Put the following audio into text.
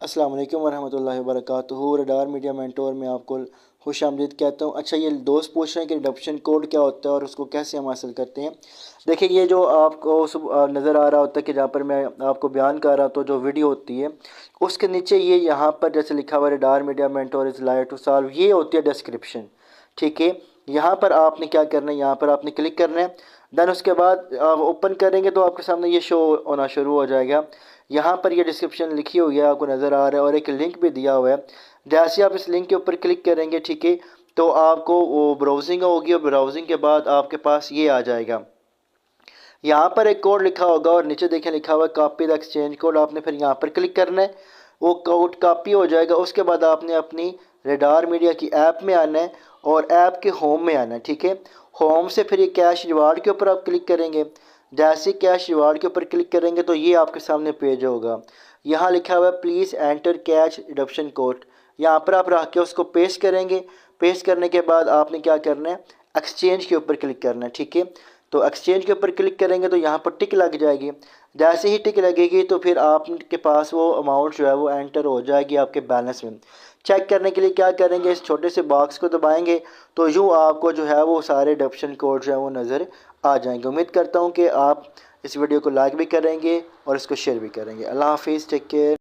अस्सलाम वालेकुम वरहमतुल्लाहि वबरकातुहू। रडार मीडिया मेंटोर में आपको खुश आमदीद कहता हूँ। अच्छा, ये दोस्त पूछ रहे हैं कि रिडम्पशन कोड क्या होता है और उसको कैसे हम हासिल करते हैं। देखिए, ये जो आपको नज़र आ रहा होता है कि जहाँ पर मैं आपको बयान कर रहा तो जो वीडियो होती है उसके नीचे ये यहाँ पर जैसे लिखा हुआ है radar media mentor is live to solve, ये होती है डिस्क्रिप्शन। ठीक है, यहाँ पर आपने क्या करना है, यहाँ पर आपने क्लिक करना है। देन उसके बाद आप ओपन करेंगे तो आपके सामने ये शो होना शुरू हो जाएगा। यहाँ पर ये डिस्क्रिप्शन लिखी हुई है, आपको नज़र आ रहा है, और एक लिंक भी दिया हुआ है। जैसे आप इस लिंक के ऊपर क्लिक करेंगे, ठीक है, तो आपको वो ब्राउजिंग होगी और ब्राउजिंग के बाद आपके पास ये आ जाएगा। यहाँ पर एक कोड लिखा होगा और नीचे देखें लिखा हुआ है कॉपी द एक्सचेंज कोड। आपने फिर यहाँ पर क्लिक करना है, वो कोड कॉपी हो जाएगा। उसके बाद आपने अपनी रडार मीडिया की ऐप में आना है और ऐप के होम में आना है। ठीक है, होम से फिर ये कैश रिवार्ड के ऊपर आप क्लिक करेंगे। जैसे कैश रिवार्ड के ऊपर क्लिक करेंगे तो ये आपके सामने पेज होगा। यहाँ लिखा हुआ है please enter cash redemption code. यहाँ पर आप रख के उसको पेस्ट करेंगे। पेस्ट करने के बाद आपने क्या करना है, एक्सचेंज के ऊपर क्लिक करना है। ठीक है, तो एक्सचेंज के ऊपर क्लिक करेंगे तो यहाँ पर टिक लग जाएगी। जैसे ही टिक लगेगी तो फिर आपके पास वो अमाउंट जो है वो एंटर हो जाएगी आपके बैलेंस में। चेक करने के लिए क्या करेंगे, इस छोटे से बॉक्स को दबाएंगे तो यूँ आपको जो है वो सारे डिडक्शन कोड जो है वो नज़र आ जाएंगे। उम्मीद करता हूँ कि आप इस वीडियो को लाइक भी करेंगे और इसको शेयर भी करेंगे। अल्लाह हाफिज़, टेक केयर।